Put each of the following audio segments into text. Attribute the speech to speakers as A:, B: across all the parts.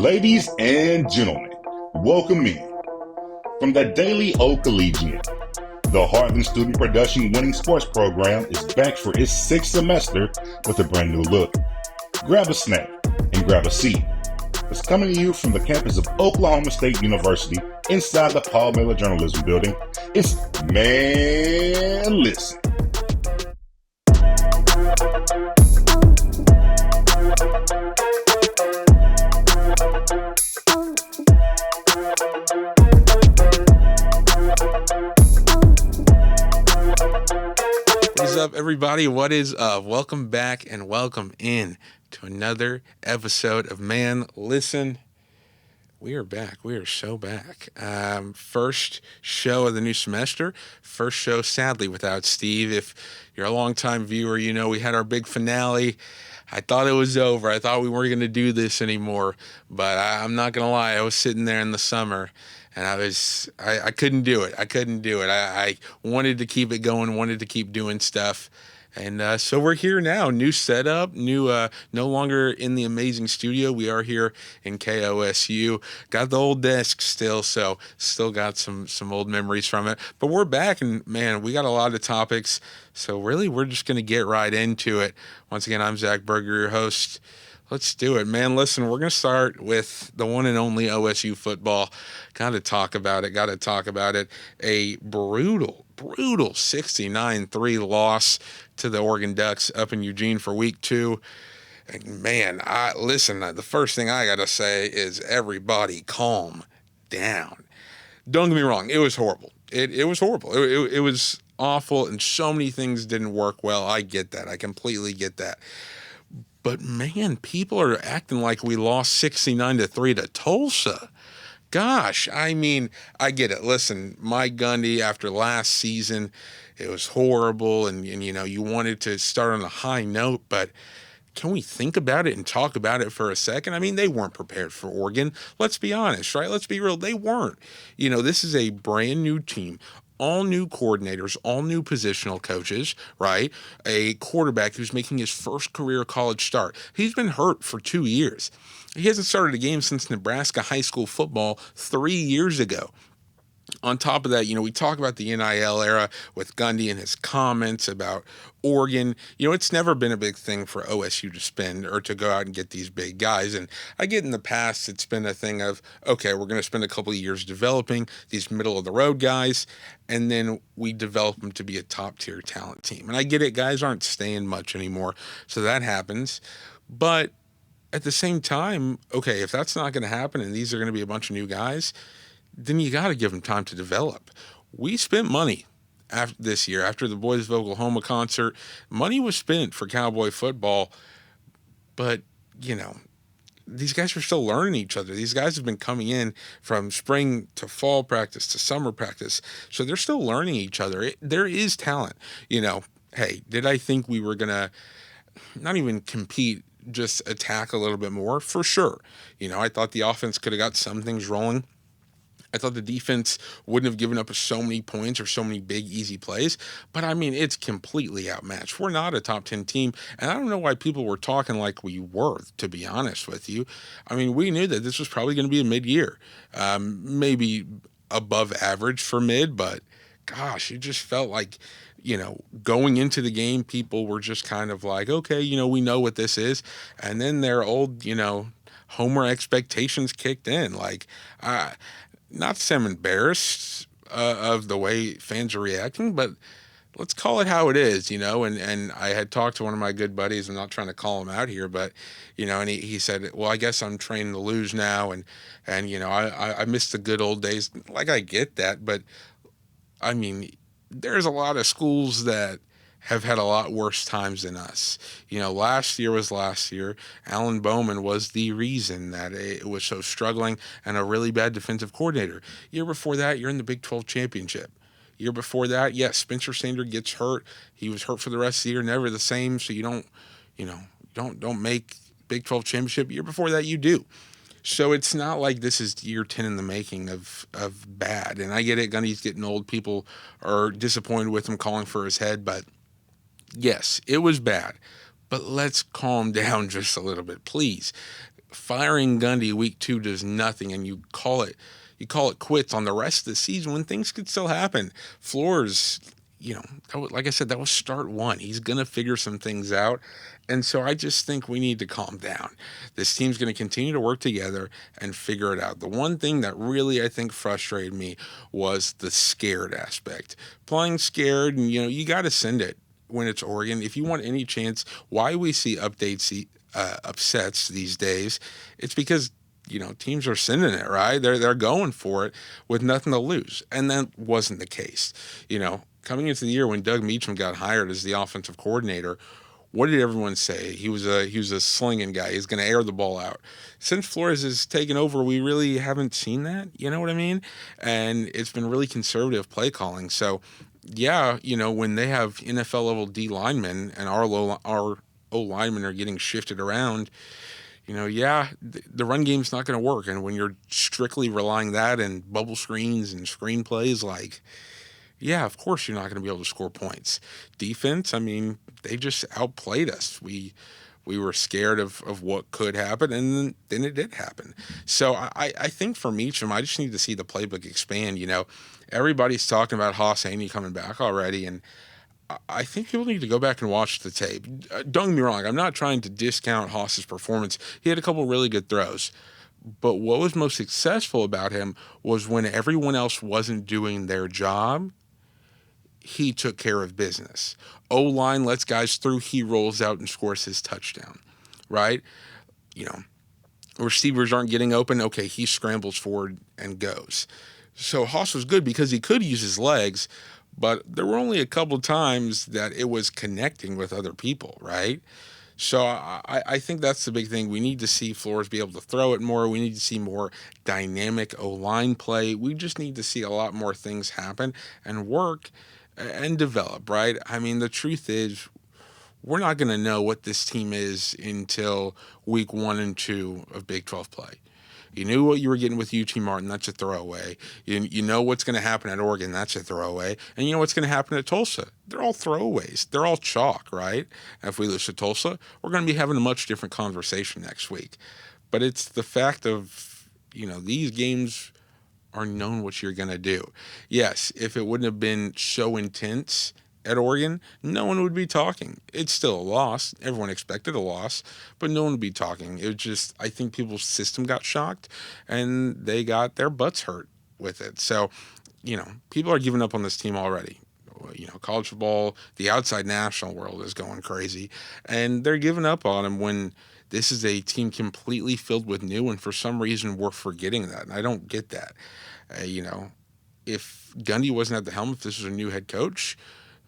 A: Ladies and gentlemen, welcome in. From the Daily Oak Collegian, the Heartland Student Production Winning Sports Program is back for its sixth semester with a brand new look. Grab a snack and grab a seat. It's coming to you from the campus of Oklahoma State University inside the Paul Miller Journalism Building. It's Man Listen.
B: What's up, everybody? What is up? Welcome back and welcome in to another episode of Man Listen. We are back. We are so back. First show of the new semester. First show, sadly, without Steve. If you're a longtime viewer, you know we had our big finale. I thought it was over. I thought we weren't going to do this anymore. But I'm not going to lie. I was sitting there in the summer, and I couldn't do it. I wanted to keep it going, wanted to keep doing stuff. And so we're here now. New setup, no longer in the amazing studio. We are here in KOSU. Got the old desk still, so still got some old memories from it. But we're back, and man, we got a lot of topics. So really, we're just going to get right into it. Once again, I'm Zach Berger, your host. Let's do it, man. Listen, we're going to start with the one and only OSU football. Got to talk about it. A brutal 69-3 loss to the Oregon Ducks up in Eugene for week 2. And man, the first thing I got to say is everybody calm down. Don't get me wrong. It was horrible. It was horrible. It was awful, and so many things didn't work well. I get that. I completely get that. But man, people are acting like we lost 69-3 to Tulsa. Gosh, I mean, I get it. Listen, Mike Gundy, after last season, it was horrible, and you know, you wanted to start on a high note, but can we think about it and talk about it for a second? I mean, they weren't prepared for Oregon. Let's be honest, right? Let's be real. They weren't. You know, this is a brand new team. All new coordinators, all new positional coaches, right? A quarterback who's making his first career college start. He's been hurt for 2 years. He hasn't started a game since Nebraska high school football 3 years ago. On top of that, you know, we talk about the NIL era with Gundy and his comments about Oregon. You know, it's never been a big thing for OSU to spend or to go out and get these big guys. And I get in the past, it's been a thing of, okay, we're going to spend a couple of years developing these middle-of-the-road guys, and then we develop them to be a top-tier talent team. And I get it, guys aren't staying much anymore, so that happens. But at the same time, okay, if that's not going to happen and these are going to be a bunch of new guys, then you got to give them time to develop. We spent money this year after the Boys of Oklahoma concert. Money was spent for Cowboy football, but, you know, these guys are still learning each other. These guys have been coming in from spring to fall practice to summer practice, so they're still learning each other. There is talent. You know, hey, did I think we were going to not even compete, just attack a little bit more? For sure. You know, I thought the offense could have got some things rolling. I thought the defense wouldn't have given up so many points or so many big, easy plays. But, I mean, it's completely outmatched. We're not a top 10 team, and I don't know why people were talking like we were, to be honest with you. I mean, we knew that this was probably going to be a mid-year, maybe above average for mid, but, gosh, it just felt like, you know, going into the game, people were just kind of like, okay, you know, we know what this is. And then their old, you know, homer expectations kicked in. Like, not to say I'm embarrassed of the way fans are reacting, but let's call it how it is, you know. And I had talked to one of my good buddies. I'm not trying to call him out here, but, you know, and he said, well, I guess I'm trained to lose now. And you know, I miss the good old days. Like, I get that, but, I mean, there's a lot of schools that have had a lot worse times than us. You know, last year was last year. Alan Bowman was the reason that it was so struggling and a really bad defensive coordinator. Year before that, you're in the Big 12 championship. Year before that, yes, Spencer Sanders gets hurt. He was hurt for the rest of the year, never the same. So you don't make Big 12 championship. Year before that, you do. So it's not like this is year 10 in the making of bad. And I get it, Gundy's getting old. People are disappointed with him calling for his head, but yes, it was bad, but let's calm down just a little bit, please. firing Gundy week 2 does nothing, and you call it quits on the rest of the season when things could still happen. Flores, like I said, that was start 1. He's going to figure some things out. And so I just think we need to calm down. This team's going to continue to work together and figure it out. The one thing that really, I think, frustrated me was the scared aspect. Playing scared, and, you got to send it when it's Oregon. If you want any chance, why we see upsets these days, it's because teams are sending it, right? They're going for it with nothing to lose. And that wasn't the case. Coming into the year when Doug Meacham got hired as the offensive coordinator, what did everyone say? He was a slinging guy. He's going to air the ball out. Since Flores has taken over, we really haven't seen that. You know what I mean? And it's been really conservative play calling. So, yeah, when they have NFL level D linemen and our O linemen are getting shifted around, the run game's not going to work. And when you're strictly relying that and bubble screens and screen plays, yeah, of course you're not going to be able to score points. Defense, I mean, they just outplayed us. We were scared of what could happen, and then it did happen. So I think for Meacham, I just need to see the playbook expand. Everybody's talking about Haas Haney coming back already, and I think people need to go back and watch the tape. Don't get me wrong, I'm not trying to discount Haas's performance. He had a couple really good throws. But what was most successful about him was when everyone else wasn't doing their job, he took care of business. O-line lets guys through, he rolls out and scores his touchdown, right? Receivers aren't getting open, okay, he scrambles forward and goes. So Haas was good because he could use his legs, but there were only a couple times that it was connecting with other people, right? So I think that's the big thing. We need to see Flores be able to throw it more. We need to see more dynamic O-line play. We just need to see a lot more things happen and work and develop, right? I mean, the truth is, we're not going to know what this team is until week 1 and 2 of Big 12 play. You knew what you were getting with UT Martin, that's a throwaway. You know what's going to happen at Oregon, that's a throwaway. And you know what's going to happen at Tulsa. They're all throwaways. They're all chalk, right? And if we lose to Tulsa, we're going to be having a much different conversation next week. But it's the fact of, these games are known what you're going to do. Yes, if it wouldn't have been so intense at Oregon, no one would be talking. It's still a loss. Everyone expected a loss, but no one would be talking. It was just, I think people's system got shocked and they got their butts hurt with it. So, people are giving up on this team already. College football, the outside national world is going crazy, and they're giving up on them when this is a team completely filled with new, and for some reason we're forgetting that, and I don't get that. If Gundy wasn't at the helm, if this was a new head coach,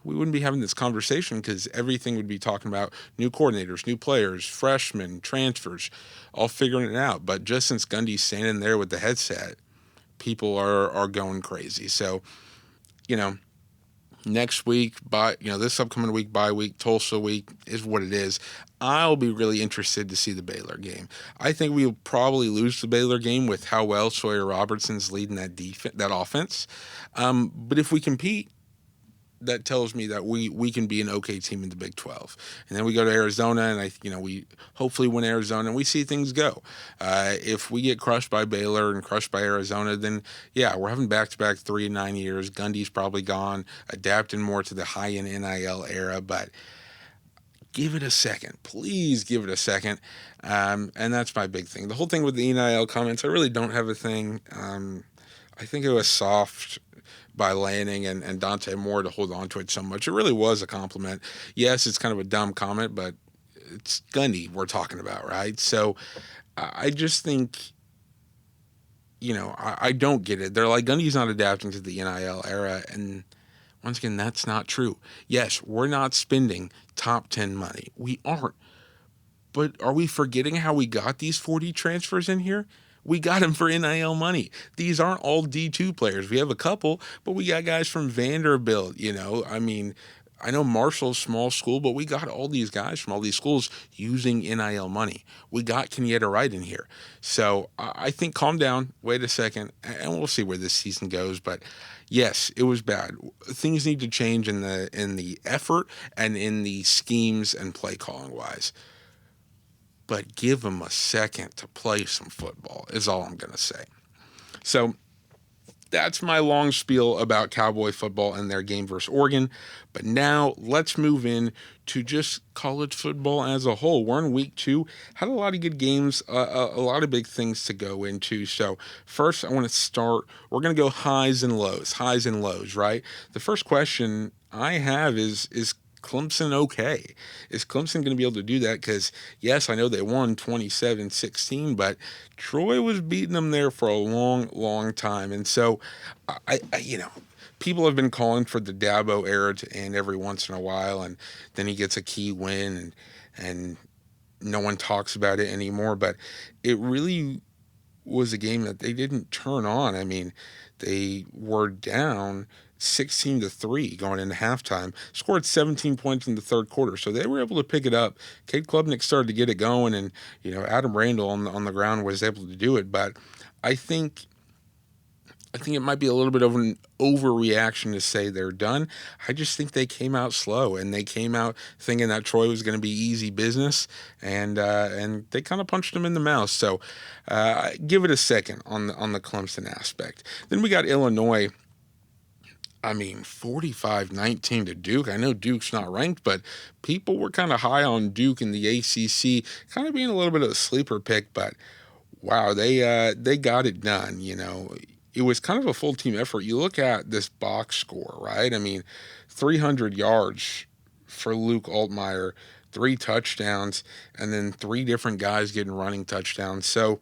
B: we wouldn't be having this conversation because everything would be talking about new coordinators, new players, freshmen, transfers, all figuring it out. But just since Gundy's standing there with the headset, people are going crazy. So, next week, this upcoming week, bye week, Tulsa week is what it is. I'll be really interested to see the Baylor game. I think we'll probably lose the Baylor game with how well Sawyer Robertson's leading that offense. But if we compete, that tells me that we can be an okay team in the Big 12. And then we go to Arizona, and we hopefully win Arizona, and we see things go. If we get crushed by Baylor and crushed by Arizona, then yeah, we're having back-to-back 3 and 9 years. Gundy's probably gone, adapting more to the high-end NIL era, but give it a second. Please give it a second. And that's my big thing. The whole thing with the NIL comments, I really don't have a thing. I think it was soft by Lanning and Dante Moore to hold on to it so much. It really was a compliment. Yes, it's kind of a dumb comment, but it's Gundy we're talking about, right? So I just think, I don't get it. They're like, Gundy's not adapting to the NIL era, and once again, that's not true. Yes, we're not spending top 10 money. We aren't. But are we forgetting how we got these 40 transfers in here? We got them for NIL money. These aren't all D2 players. We have a couple, but we got guys from Vanderbilt, I know Marshall's small school, but we got all these guys from all these schools using NIL money. We got Kenyatta Wright in here. So I think calm down, wait a second, and we'll see where this season goes. But yes, it was bad. Things need to change in the effort and in the schemes and play calling wise. but give them a second to play some football is all I'm going to say. So that's my long spiel about Cowboy football and their game versus Oregon. But now let's move in to just college football as a whole. We're in week 2. Had a lot of good games, a lot of big things to go into. So first, I want to start. We're going to go highs and lows, right? The first question I have is Clemson okay? Is Clemson going to be able to do that? Because, yes, I know they won 27-16, but Troy was beating them there for a long, long time. And so, people have been calling for the Dabo era to end every once in a while, and then he gets a key win, and no one talks about it anymore. But it really was a game that they didn't turn on. I mean, they were down 16-3 going into halftime, scored 17 points in the third quarter. So they were able to pick it up. Cade Klubnik started to get it going, and, Adam Randall on the ground was able to do it. But I think it might be a little bit of an overreaction to say they're done. I just think they came out slow, and they came out thinking that Troy was going to be easy business, and they kind of punched them in the mouth. So give it a second on the Clemson aspect. Then we got Illinois. 45-19 to Duke. I know Duke's not ranked, but people were kind of high on Duke in the ACC, kind of being a little bit of a sleeper pick. But wow, they got it done. It was kind of a full team effort. You look at this box score, right? 300 yards for Luke Altmaier, 3 touchdowns, and then 3 different guys getting running touchdowns. So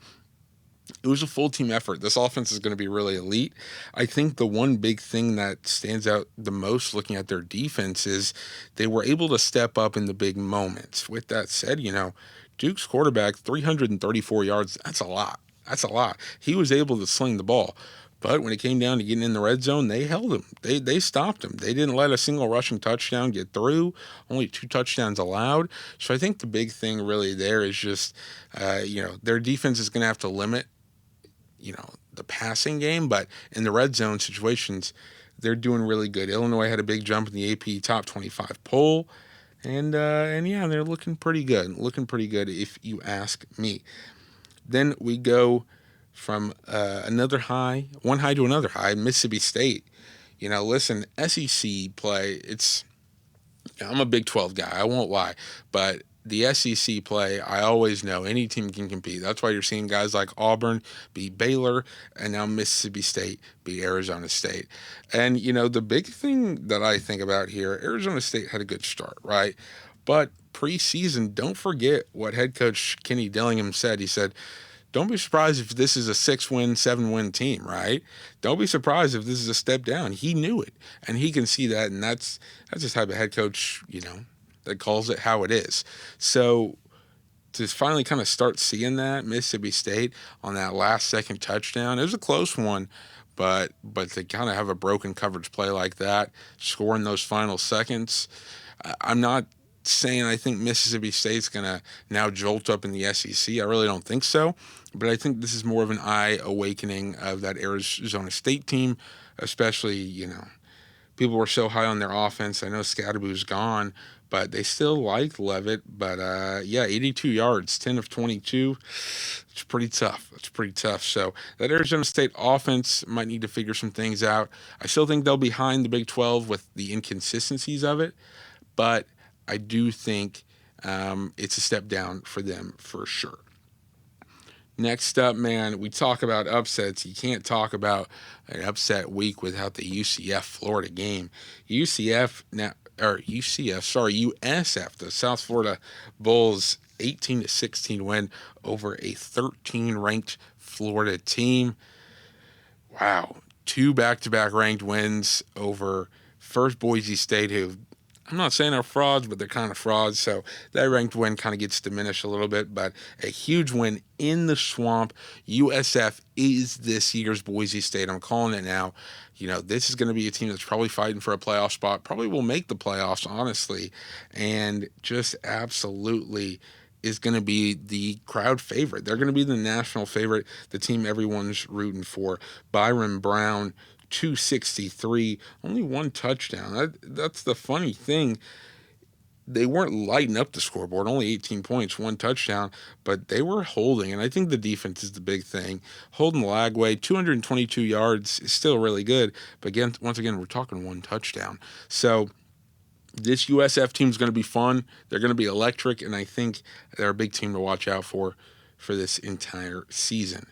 B: it was a full team effort. This offense is going to be really elite. I think the one big thing that stands out the most looking at their defense is they were able to step up in the big moments. With that said, Duke's quarterback, 334 yards, that's a lot. He was able to sling the ball. But when it came down to getting in the red zone, they held him. They stopped him. They didn't let a single rushing touchdown get through. Only 2 touchdowns allowed. So I think the big thing really there is just, their defense is going to have to limit, the passing game. But in the red zone situations, they're doing really good. Illinois had a big jump in the AP top 25 poll. And yeah, they're looking pretty good. If you ask me. Then we go from one high to another high, Mississippi State. Listen, SEC play, I'm a Big 12 guy, I won't lie, but the SEC play, I always know any team can compete. That's why you're seeing guys like Auburn beat Baylor, and now Mississippi State beat Arizona State. And, the big thing that I think about here, Arizona State had a good start, right? But preseason, don't forget what head coach Kenny Dillingham said. He said, don't be surprised if this is a 6-win, 7-win team, right? Don't be surprised if this is a step down. He knew it, and he can see that, and that's just type of head coach, that calls it how it is. So to finally kind of start seeing that, Mississippi State on that last second touchdown, it was a close one, but to kind of have a broken coverage play like that, scoring those final seconds, I'm not saying I think Mississippi State's going to now jolt up in the SEC. I really don't think so. But I think this is more of an eye awakening of that Arizona State team, especially, people were so high on their offense. I know Scadaboo's gone, but they still like Levitt. But, 82 yards, 10 of 22. It's pretty tough. So that Arizona State offense might need to figure some things out. I still think they'll be behind the Big 12 with the inconsistencies of it. But I do think it's a step down for them for sure. Next up, man, we talk about upsets. You can't talk about an upset week without the UCF Florida game. USF, the South Florida Bulls 18-16 win over a 13-ranked Florida team. Wow, 2 back-to-back ranked wins over first Boise State, who I'm not saying they're frauds, but they're kind of frauds. So that ranked win kind of gets diminished a little bit, but a huge win in the swamp. USF is this year's Boise State. I'm calling it now. This is going to be a team that's probably fighting for a playoff spot, probably will make the playoffs, honestly, and just absolutely is going to be the crowd favorite. They're going to be the national favorite, the team everyone's rooting for. Byron Brown, 263, only 1 touchdown. That's the funny thing. they weren't lighting up the scoreboard, only 18 points, 1 touchdown, but they were holding. And I think the defense is the big thing. Holding Lagway, 222 yards is still really good. But again, once again, we're talking 1 touchdown. So this USF team is going to be fun. They're going to be electric. And I think they're a big team to watch out for this entire season.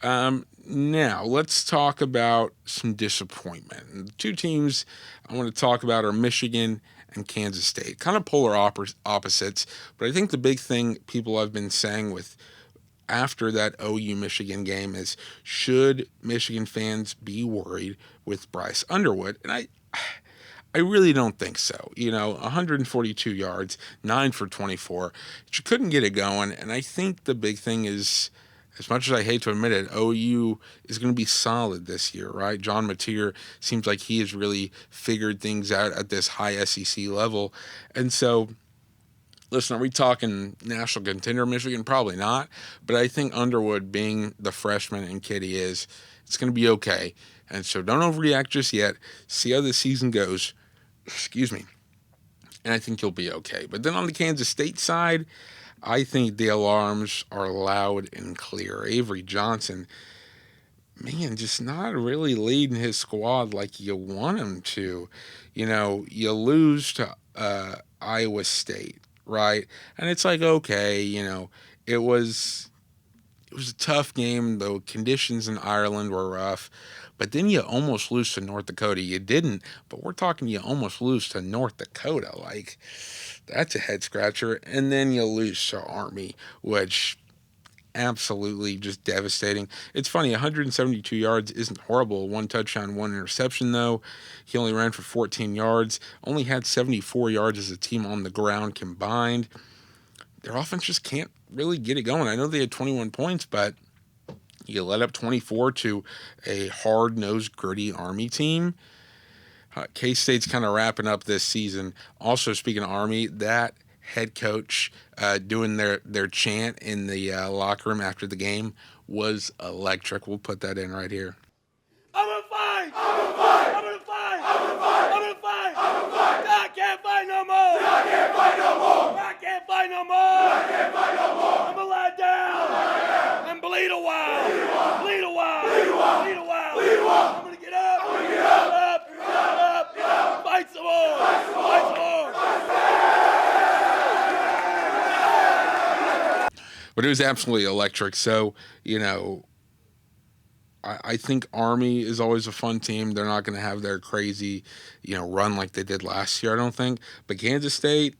B: Now, let's talk about some disappointment. And the two teams I want to talk about are Michigan and Kansas State. Kind of polar opposites, but I think the big thing people have been saying with after that OU Michigan game is, should Michigan fans be worried with Bryce Underwood? And I really don't think so. 142 yards, 9 for 24. You couldn't get it going, and I think the big thing is, as much as I hate to admit it, OU is going to be solid this year, right? John Mateer seems like he has really figured things out at this high SEC level. And so, listen, are we talking national contender Michigan? Probably not. But I think Underwood, being the freshman and kid he is, it's going to be okay. And so don't overreact just yet. See how the season goes. Excuse me. And I think you'll be okay. But then on the Kansas State side, I think the alarms are loud and clear. Avery Johnson, man, just not really leading his squad like you want him to. You lose to Iowa State, right? And it's like, okay, it was a tough game. The conditions in Ireland were rough. But then you almost lose to North Dakota. You didn't, but we're talking you almost lose to North Dakota. Like, that's a head-scratcher. And then you lose to Army, which absolutely just devastating. It's funny, 172 yards isn't horrible. 1 touchdown, 1 interception, though. He only ran for 14 yards. Only had 74 yards as a team on the ground combined. Their offense just can't really get it going. I know they had 21 points, but you let up 24 to a hard-nosed, gritty Army team. K-State's kind of wrapping up this season. Also, speaking of Army, that head coach doing their chant in the locker room after the game was electric. We'll put that in right here.
C: I'm gonna fight! I'm gonna fight! I'm gonna fight! I'm gonna fight! I'm gonna fight! I'm gonna fight! I can't fight no more! I can't fight no more! I can't fight no more! I can't fight no more! I'm gonna lie down and bleed a while! Bleed a while! Bleed a while! Bleed a while! Bleed a while! I'm gonna get up! I'm gonna get up! Up! Fight some more! Fight some more!
B: But it was absolutely electric. So, I think Army is always a fun team. They're not going to have their crazy, run like they did last year, I don't think. But Kansas State,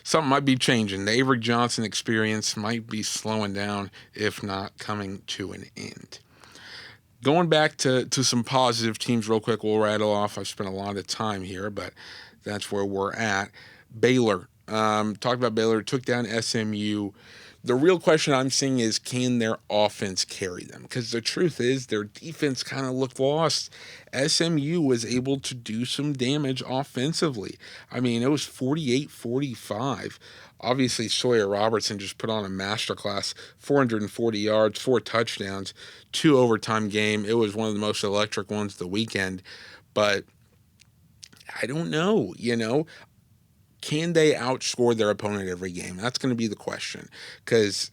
B: something might be changing. The Avery Johnson experience might be slowing down, if not coming to an end. Going back to some positive teams real quick, we'll rattle off. I've spent a lot of time here, but that's where we're at. Baylor. Talked about Baylor, took down SMU. The real question I'm seeing is, can their offense carry them? Because the truth is, their defense kind of looked lost. SMU was able to do some damage offensively. I mean, it was 48-45. Obviously, Sawyer Robertson just put on a masterclass, 440 yards, 4 touchdowns, 2 overtime game. It was one of the most electric ones of the weekend. But I don't know, Can they outscore their opponent every game? That's going to be the question. Because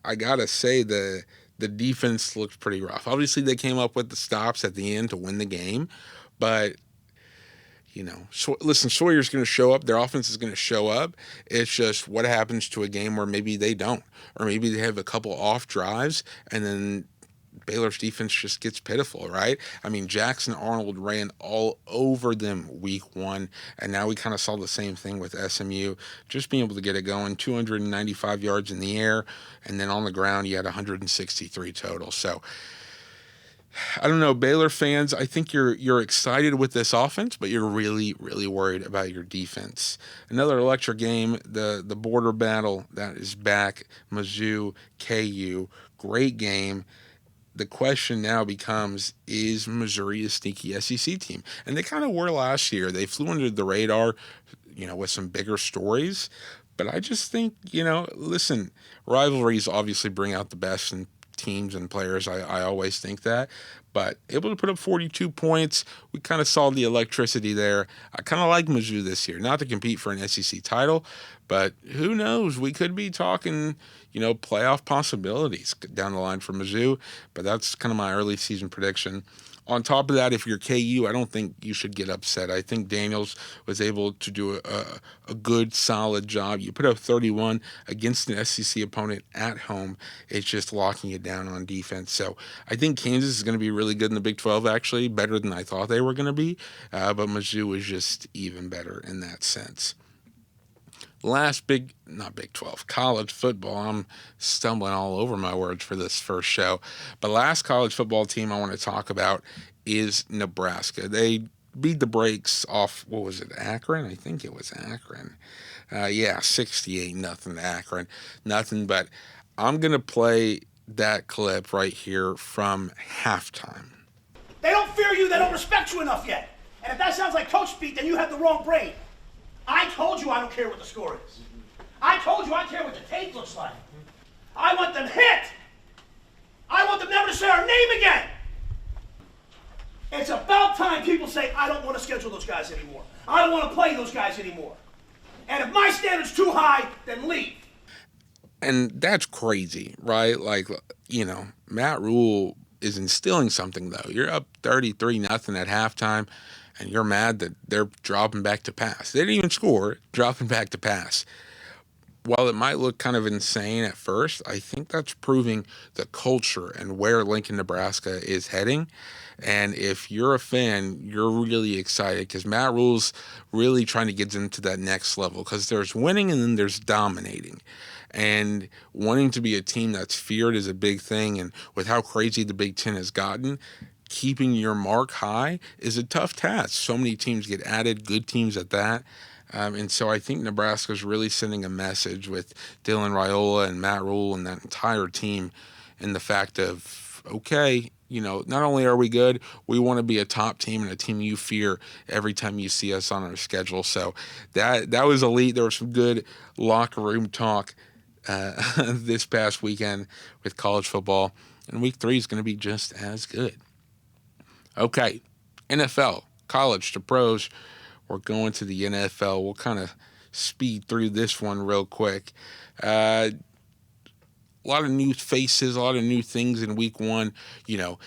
B: I got to say the defense looked pretty rough. Obviously, they came up with the stops at the end to win the game. But, listen, Sawyer's going to show up. Their offense is going to show up. It's just what happens to a game where maybe they don't. Or maybe they have a couple off drives and then Baylor's defense just gets pitiful, right? I mean, Jackson Arnold ran all over them week 1, and now we kind of saw the same thing with SMU, just being able to get it going, 295 yards in the air, and then on the ground, you had 163 total. So, I don't know, Baylor fans, I think you're excited with this offense, but you're really, really worried about your defense. Another electric game, the border battle that is back, Mizzou, KU, great game. The question now becomes, is Missouri a sneaky SEC team? And they kind of were last year. They flew under the radar, with some bigger stories. But I just think, listen, rivalries obviously bring out the best in teams and players. I always think that. But able to put up 42 points. We kind of saw the electricity there. I kind of like Mizzou this year. Not to compete for an SEC title, but who knows? We could be talking, playoff possibilities down the line for Mizzou. But that's kind of my early season prediction. On top of that, if you're KU, I don't think you should get upset. I think Daniels was able to do a good, solid job. You put up 31 against an SEC opponent at home. It's just locking it down on defense. So I think Kansas is going to be really good in the Big 12, actually, better than I thought they were going to be. But Mizzou was just even better in that sense. Last not Big 12, college football. I'm stumbling all over my words for this first show. But last college football team I want to talk about is Nebraska. They beat the brakes off, what was it, Akron? I think it was Akron. 68-0 to Akron. Nothing, but I'm going to play that clip right here from halftime.
D: They don't fear you, they don't respect you enough yet. And if that sounds like coach speak, then you have the wrong brain. I told you I don't care what the score is. I told you I care what the tape looks like. I want them hit. I want them never to say our name again. It's about time people say, I don't want to schedule those guys anymore. I don't want to play those guys anymore. And if my standard's too high, then leave.
B: And that's crazy, right? Like, Matt Rule is instilling something, though. You're up 33-0 at halftime. And you're mad that they're dropping back to pass. They didn't even score, dropping back to pass. While it might look kind of insane at first, I think that's proving the culture and where Lincoln, Nebraska is heading. And if you're a fan, you're really excited because Matt Rule's really trying to get into that next level because there's winning and then there's dominating. And wanting to be a team that's feared is a big thing. And with how crazy the Big Ten has gotten, keeping your mark high is a tough task. So many teams get added, good teams at that. And so I think Nebraska's really sending a message with Dylan Raiola and Matt Rule and that entire team in the fact of, okay, not only are we good, we want to be a top team and a team you fear every time you see us on our schedule. So that was elite. There was some good locker room talk this past weekend with college football. And week 3 is going to be just as good. Okay, NFL, college to pros. We're going to the NFL. We'll kind of speed through this one real quick. A lot of new faces, a lot of new things in week 1.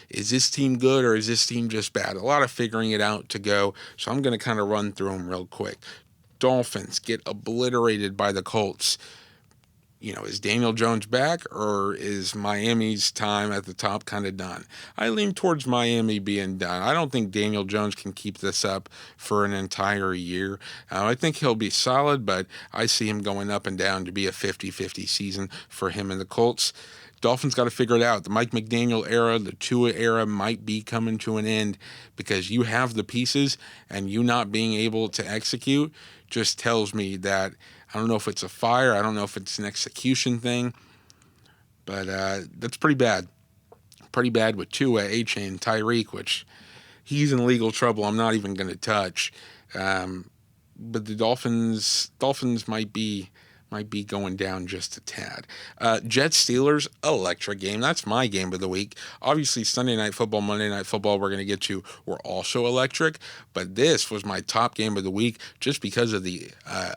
B: Is this team good or is this team just bad? A lot of figuring it out to go. So I'm going to kind of run through them real quick. Dolphins get obliterated by the Colts. Is Daniel Jones back or is Miami's time at the top kind of done? I lean towards Miami being done. I don't think Daniel Jones can keep this up for an entire year. I think he'll be solid, but I see him going up and down to be a 50-50 season for him and the Colts. Dolphins got to figure it out. The Mike McDaniel era, the Tua era might be coming to an end because you have the pieces and you not being able to execute just tells me that I don't know if it's a fire. I don't know if it's an execution thing. But that's pretty bad. Pretty bad with Tua, A-Chain, Tyreek, which he's in legal trouble. I'm not even going to touch. But the Dolphins might be going down just a tad. Jets-Steelers, electric game. That's my game of the week. Obviously, Sunday Night Football, Monday Night Football we're going to get to were also electric, but this was my top game of the week just because of the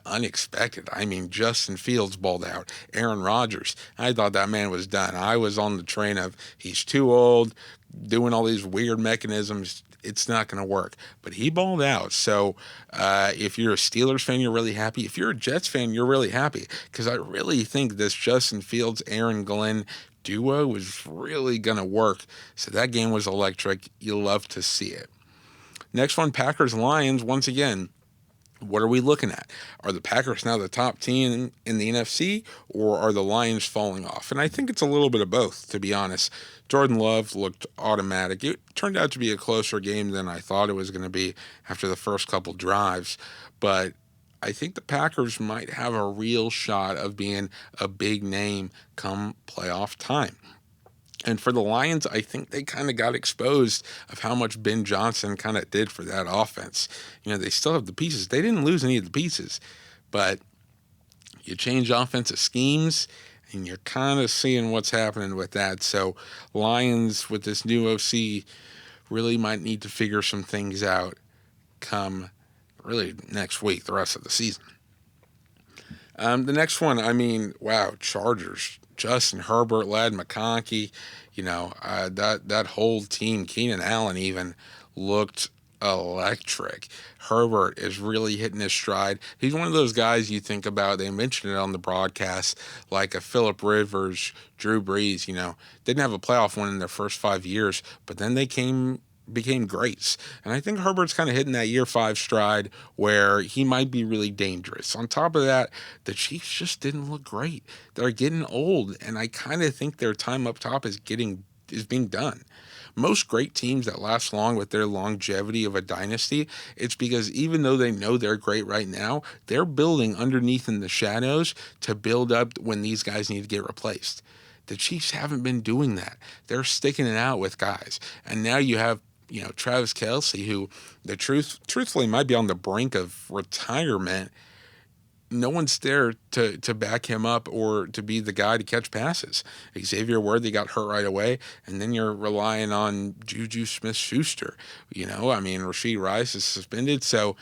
B: unexpected. I mean, Justin Fields balled out. Aaron Rodgers, I thought that man was done. I was on the train of he's too old, doing all these weird mechanisms. It's not going to work. But he balled out. So if you're a Steelers fan, you're really happy. If you're a Jets fan, you're really happy because I really think this Justin Fields, Aaron Glenn duo is really going to work. So that game was electric. You'll love to see it. Next one, Packers-Lions. Once again, what are we looking at? Are the Packers now the top team in the NFC, or are the Lions falling off? And I think it's a little bit of both, to be honest. Jordan Love looked automatic. It turned out to be a closer game than I thought it was going to be after the first couple drives. But I think the Packers might have a real shot of being a big name come playoff time. And for the Lions, I think they kind of got exposed of how much Ben Johnson kind of did for that offense. They still have the pieces. They didn't lose any of the pieces, but you change offensive schemes and you're kind of seeing what's happening with that. So Lions with this new OC really might need to figure some things out come really next week, the rest of the season. The next one, I mean, wow, Chargers. Justin Herbert led McConkey. That whole team, Keenan Allen even, looked electric. Herbert is really hitting his stride. He's one of those guys you think about, they mentioned it on the broadcast, like a Phillip Rivers, Drew Brees, didn't have a playoff win in their first 5 years, but then they became greats. And I think Herbert's kind of hitting that year 5 stride where he might be really dangerous. On top of that, the Chiefs just didn't look great. They're getting old, and I kind of think their time up top is being done. Most great teams that last long with their longevity of a dynasty, it's because even though they know they're great right now, they're building underneath in the shadows to build up when these guys need to get replaced. The Chiefs haven't been doing that. They're sticking it out with guys. And now you have, Travis Kelce, who truthfully might be on the brink of retirement. No one's there to back him up or to be the guy to catch passes. Xavier Worthy got hurt right away, and then you're relying on Juju Smith-Schuster. Rashee Rice is suspended, so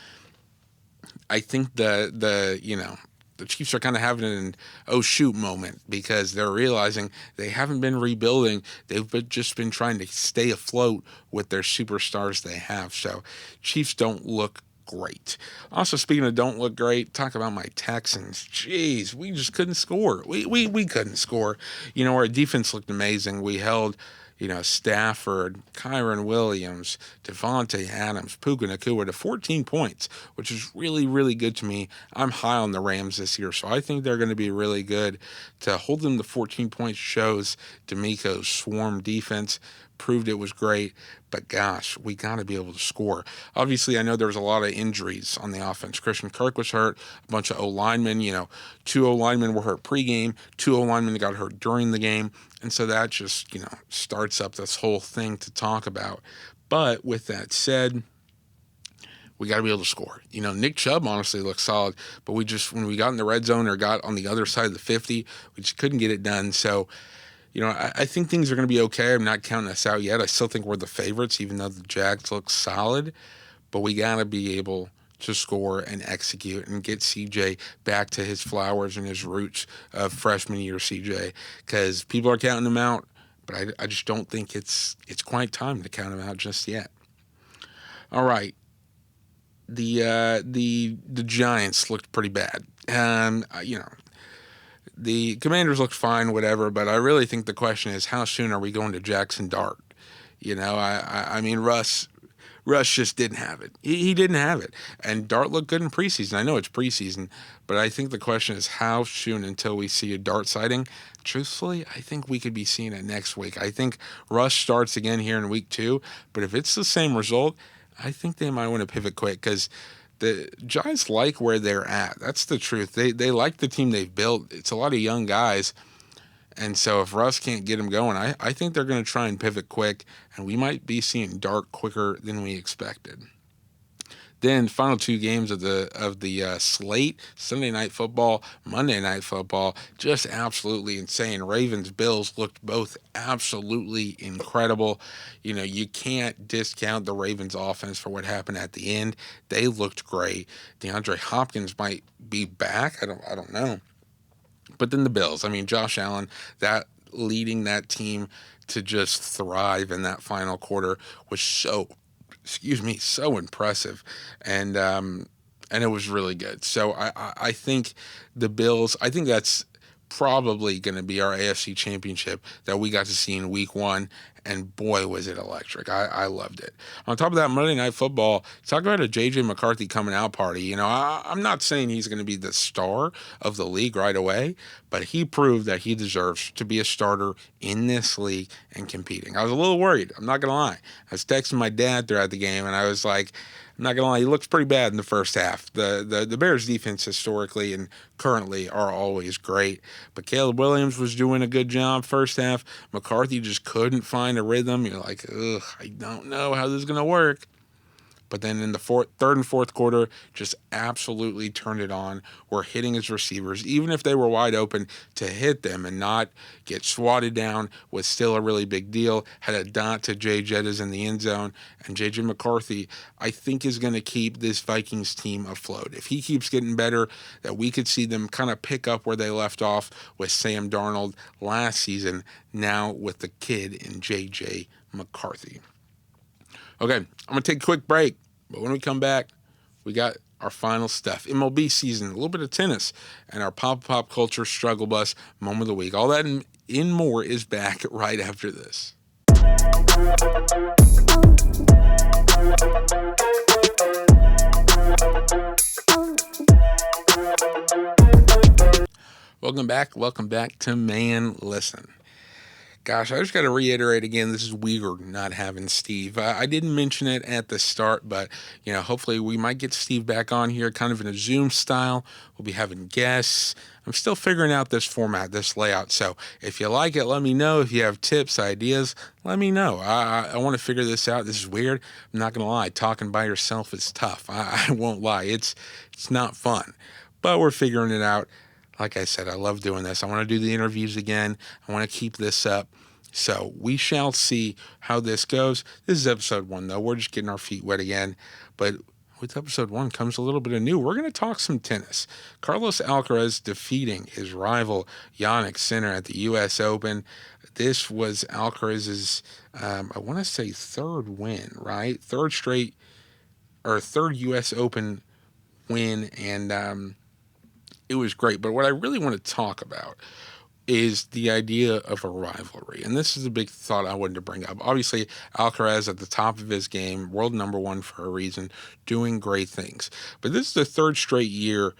B: I think the Chiefs are kind of having an oh shoot moment because they're realizing they haven't been rebuilding. They've just been trying to stay afloat with their superstars they have. So Chiefs don't look great. Also, speaking of don't look great, talk about my Texans. Jeez, we just couldn't score. We couldn't score. Our defense looked amazing. We held, Stafford, Kyron Williams, Devontae Adams, Puka Nacua to 14 points, which is really, really good to me. I'm high on the Rams this year, so I think they're going to be really good. To hold them to 14 points shows DeMeco's swarm defense proved it was great, but gosh, we got to be able to score. Obviously, I know there was a lot of injuries on the offense. Christian Kirk was hurt, a bunch of O-linemen, 2 O-linemen were hurt pregame, 2 O-linemen got hurt during the game, and so that just, starts up this whole thing to talk about. But with that said, we got to be able to score. Nick Chubb honestly looked solid, but when we got in the red zone or got on the other side of the 50, we just couldn't get it done. So, I think things are going to be okay. I'm not counting us out yet. I still think we're the favorites, even though the Jags look solid. But we got to be able to score and execute and get CJ back to his flowers and his roots of freshman year CJ, because people are counting him out, but I just don't think it's quite time to count him out just yet. All right. The Giants looked pretty bad. The Commanders looked fine, whatever, but I really think the question is, how soon are we going to Jackson Dart? Russ just didn't have it. He didn't have it. And Dart looked good in preseason. I know it's preseason, but I think the question is how soon until we see a Dart sighting. Truthfully, I think we could be seeing it next week. I think Russ starts again here in week 2, but if it's the same result, I think they might want to pivot quick because the Giants like where they're at. That's the truth. They like the team they've built. It's a lot of young guys. And so if Russ can't get them going, I think they're going to try and pivot quick, and we might be seeing Dart quicker than we expected. Then final 2 games of the slate, Sunday Night Football, Monday Night Football, just absolutely insane. Ravens-Bills looked both absolutely incredible. You can't discount the Ravens offense for what happened at the end. They looked great. DeAndre Hopkins might be back. I don't know. But then the Bills, Josh Allen, that leading that team to just thrive in that final quarter was so impressive, and it was really good. So I think the Bills, I think that's probably going to be our AFC Championship that we got to see in Week 1, and boy, was it electric. I loved it. On top of that, Monday Night Football, talk about a J.J. McCarthy coming out party. I'm not saying he's going to be the star of the league right away, but he proved that he deserves to be a starter in this league and competing. I was a little worried. I'm not going to lie. I was texting my dad throughout the game, and I was like, I'm not going to lie, he looks pretty bad in the first half. The Bears' defense historically and currently are always great. But Caleb Williams was doing a good job first half. McCarthy just couldn't find a rhythm. You're like, I don't know how this is going to work. but then in the third and fourth quarter, just absolutely turned it on. Were hitting his receivers, even if they were wide open, to hit them and not get swatted down was still a really big deal. Had a dot to Jay Jettas in the end zone, and J.J. McCarthy, I think, is going to keep this Vikings team afloat. If he keeps getting better, that we could see them kind of pick up where they left off with Sam Darnold last season, now with the kid in J.J. McCarthy. Okay, I'm going to take a quick break, but when we come back, we got our final stuff. MLB season, a little bit of tennis, and our pop culture struggle bus moment of the week. All that and more is back right after this. Welcome back to Man Listen. Gosh, I just got to reiterate again, this is weird not having Steve. I didn't mention it at the start, but, hopefully we might get Steve back on here kind of in a Zoom style. We'll be having guests. I'm still figuring out this format, this layout. So if you like it, let me know. If you have tips, ideas, let me know. I want to figure this out. This is weird. I'm not going to lie. Talking by yourself is tough. I won't lie. It's not fun, but we're figuring it out. Like I said, I love doing this. I want to do the interviews again. I want to keep this up. So we shall see how this goes. This is episode 1, though. We're just getting our feet wet again. But with episode 1 comes a little bit of new. We're going to talk some tennis. Carlos Alcaraz defeating his rival Jannik Sinner at the U.S. Open. This was Alcaraz's, I want to say, third win, right? Third U.S. Open win, and it was great. But what I really want to talk about is the idea of a rivalry. And this is a big thought I wanted to bring up. Obviously, Alcaraz at the top of his game, world number 1 for a reason, doing great things. But this is the third straight year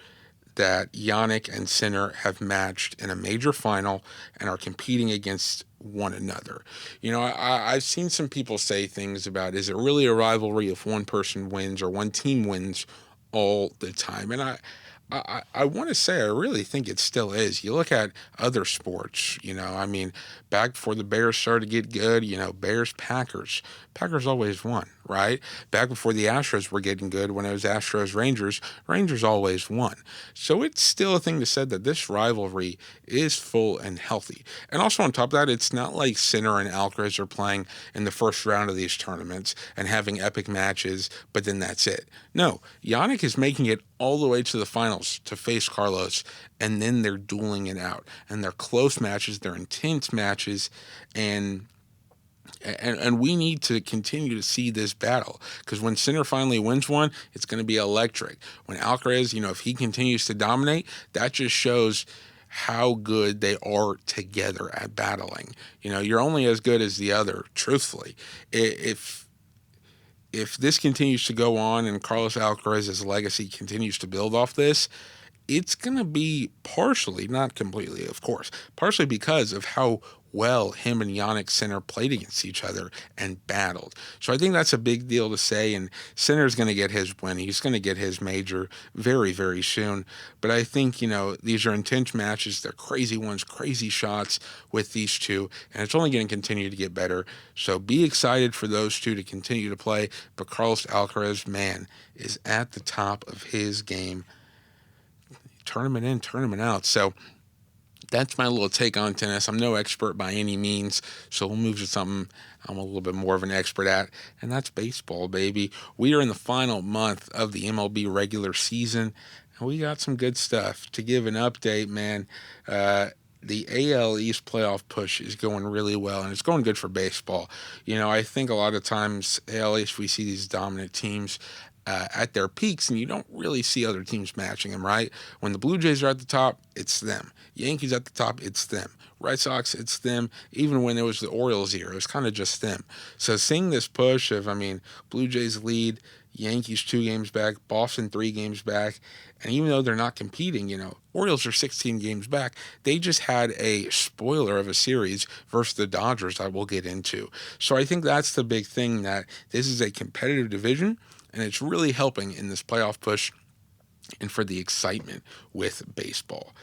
B: that Jannik and Sinner have matched in a major final and are competing against one another. I've seen some people say things about, is it really a rivalry if one person wins or one team wins all the time? And I want to say I really think it still is. You look at other sports, back before the Bears started to get good, Bears, Packers. Packers always won, right? Back before the Astros were getting good, when it was Astros, Rangers, Rangers always won. So it's still a thing to say that this rivalry is full and healthy. And also on top of that, it's not like Sinner and Alcaraz are playing in the first round of these tournaments and having epic matches, but then that's it. No, Jannik is making it all the way to the finals to face Carlos, and then they're dueling it out. And they're close matches, they're intense matches, and we need to continue to see this battle, because when Sinner finally wins one, it's going to be electric. When Alcaraz, if he continues to dominate, that just shows how good they are together at battling. You're only as good as the other, truthfully. If this continues to go on and Carlos Alcaraz's legacy continues to build off this, it's going to be partially, not completely, of course, partially because of how well him and Jannik Sinner played against each other and battled. So I think that's a big deal to say, and Sinner's going to get his win. He's going to get his major very, very soon. But I think, these are intense matches. They're crazy ones, crazy shots with these two, and it's only going to continue to get better. So be excited for those two to continue to play. But Carlos Alcaraz, man, is at the top of his game. Tournament in, tournament out. So that's my little take on tennis. I'm no expert by any means, so we'll move to something I'm a little bit more of an expert at, and that's baseball, baby. We are in the final month of the MLB regular season, and we got some good stuff. To give an update, man, the AL East playoff push is going really well, and it's going good for baseball. I think a lot of times, AL East, we see these dominant teams at their peaks, and you don't really see other teams matching them, right? When the Blue Jays are at the top, it's them. Yankees at the top, it's them. Red Sox, it's them. Even when it was the Orioles era, it was kind of just them. So seeing this push of, Blue Jays lead, Yankees 2 games back, Boston 3 games back, and even though they're not competing, Orioles are 16 games back, they just had a spoiler of a series versus the Dodgers that we'll get into. So I think that's the big thing, that this is a competitive division, and it's really helping in this playoff push and for the excitement with baseball.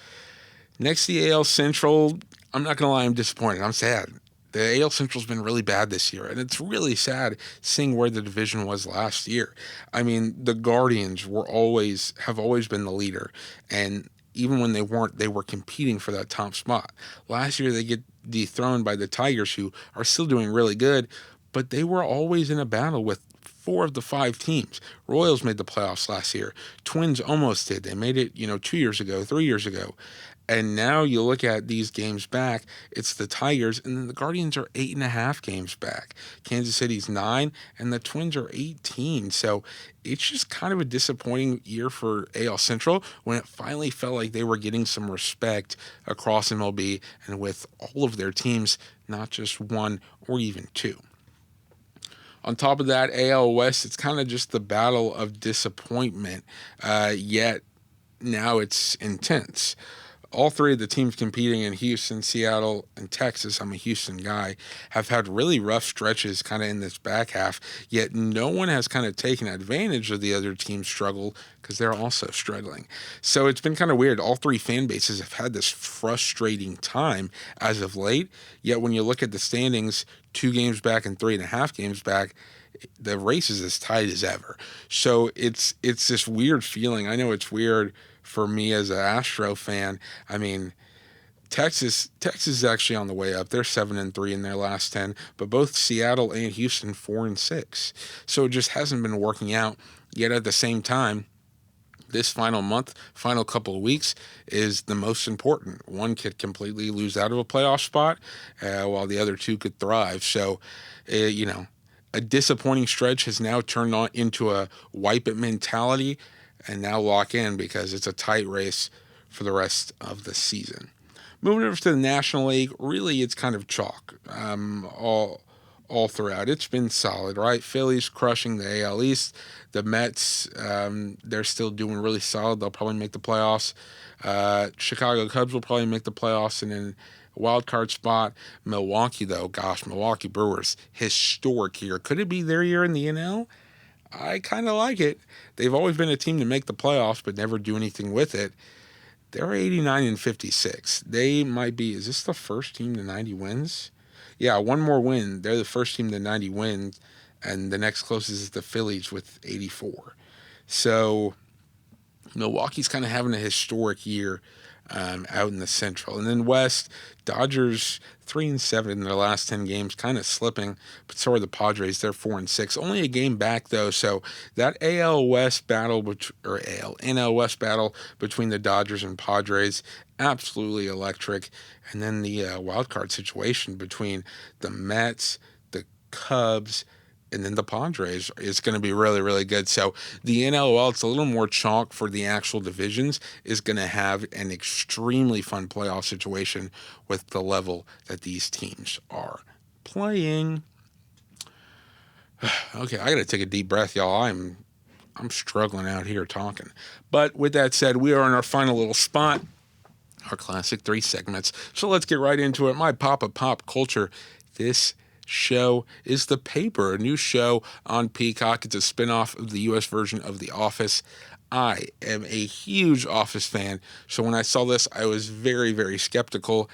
B: Next, the AL Central. I'm not going to lie, I'm disappointed. I'm sad. The AL Central's been really bad this year, and it's really sad seeing where the division was last year. I mean, the Guardians have always been the leader, and even when they weren't, they were competing for that top spot. Last year, they get dethroned by the Tigers, who are still doing really good, but they were always in a battle with 4 of the 5 teams. Royals made the playoffs last year. Twins almost did. They made it, 2 years ago, 3 years ago. And now you look at these games back, it's the Tigers, and then the Guardians are 8.5 games back. Kansas City's 9, and the Twins are 18. So it's just kind of a disappointing year for AL Central when it finally felt like they were getting some respect across MLB and with all of their teams, not just 1 or even 2. On top of that, AL West, it's kind of just the battle of disappointment, yet now it's intense. All 3 of the teams competing in Houston, Seattle, and Texas, I'm a Houston guy, have had really rough stretches kind of in this back half, yet no one has kind of taken advantage of the other team's struggle because they're also struggling. So it's been kind of weird. All 3 fan bases have had this frustrating time as of late, yet when you look at the standings, 2 games back and 3.5 games back, the race is as tight as ever. So it's this weird feeling. I know it's weird for me as an Astro fan. I mean, Texas is actually on the way up. They're 7-3 in their last 10, but both Seattle and Houston 4-6. So it just hasn't been working out. Yet at the same time, this final couple of weeks is the most important. One could completely lose out of a playoff spot, while the other 2 could thrive. So, a disappointing stretch has now turned into a wipe it mentality, and now lock in because it's a tight race for the rest of the season. Moving over to the National League, really it's kind of chalk all throughout. It's been solid, right? Phillies crushing the AL East. The Mets, they're still doing really solid. They'll probably make the playoffs. Chicago Cubs will probably make the playoffs, and then a wild card spot. Milwaukee, though, Milwaukee Brewers, historic year. Could it be their year in the NL? I kind of like it. They've always been a team to make the playoffs but never do anything with it. They're 89-56. They might be, is this the first team to 90 wins? Yeah, 1 more win. They're the first team to 90 wins, and the next closest is the Phillies with 84. So Milwaukee's kind of having a historic year out in the Central. And then West, Dodgers 3-7 in their last 10 games, kind of slipping, but so are the Padres. They're 4-6, only a game back though. So that NL West battle between the Dodgers and Padres, absolutely electric. And then the wild card situation between the Mets, the Cubs, and then the Padres is going to be really, really good. So the NL, it's a little more chalk for the actual divisions, is going to have an extremely fun playoff situation with the level that these teams are playing. Okay, I got to take a deep breath, y'all. I'm struggling out here talking. But with that said, we are in our final little spot, our classic 3 segments. So let's get right into it. My pop of pop culture. This show is The Paper, a new show on Peacock. It's a spinoff of the U.S. version of The Office. I am a huge Office fan, so when I saw this, I was very, very skeptical.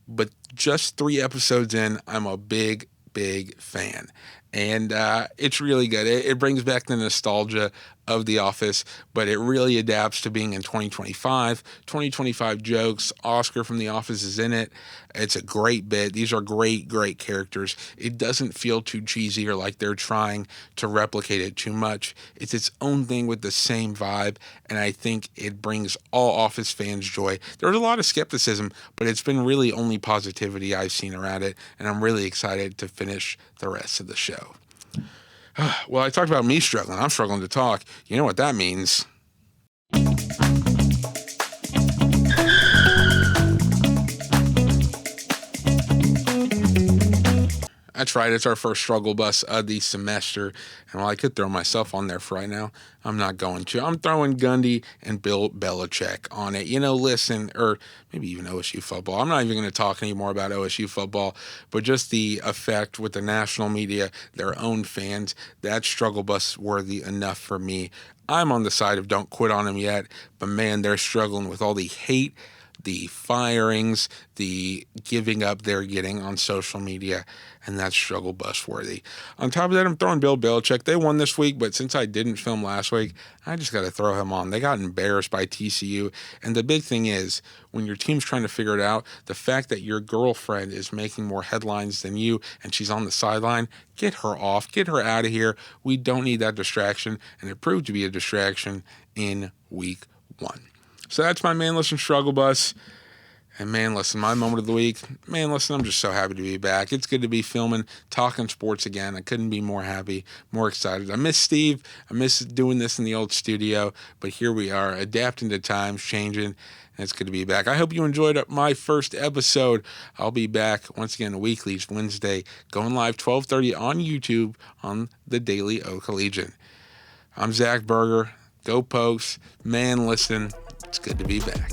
B: But just 3 episodes in, I'm a big, big fan. And it's really good. It brings back the nostalgia of The Office, but it really adapts to being in 2025. 2025 jokes. Oscar from The Office is in it. It's a great bit. These are great, great characters. It doesn't feel too cheesy or like they're trying to replicate it too much. It's its own thing with the same vibe, and I think it brings all Office fans joy. There's a lot of skepticism, but it's been really only positivity I've seen around it, and I'm really excited to finish the rest of the show. Well, I talked about me struggling. I'm struggling to talk. You know what that means. That's right. It's our first struggle bus of the semester. And while I could throw myself on there for right now, I'm not going to. I'm throwing Gundy and Bill Belichick on it. Listen, or maybe even OSU football. I'm not even going to talk anymore about OSU football, but just the effect with the national media, their own fans, that's struggle bus worthy enough for me. I'm on the side of don't quit on them yet, but man, they're struggling with all the hate, the firings, the giving up they're getting on social media, and that's struggle bus worthy. On top of that, I'm throwing Bill Belichick. They won this week, but since I didn't film last week, I just got to throw him on. They got embarrassed by TCU, and the big thing is, when your team's trying to figure it out, the fact that your girlfriend is making more headlines than you and she's on the sideline, get her off, get her out of here. We don't need that distraction, and it proved to be a distraction in week 1. So that's my Man Listen Struggle Bus. And man, listen, my moment of the week, man, listen, I'm just so happy to be back. It's good to be filming, talking sports again. I couldn't be more happy, more excited. I miss Steve. I miss doing this in the old studio, but here we are, adapting to times, changing, and it's good to be back. I hope you enjoyed my first episode. I'll be back once again weekly, each Wednesday, going live 12:30 on YouTube on the Daily O Collegian. I'm Zach Berger. Go Pokes. Man, listen, it's good to be back.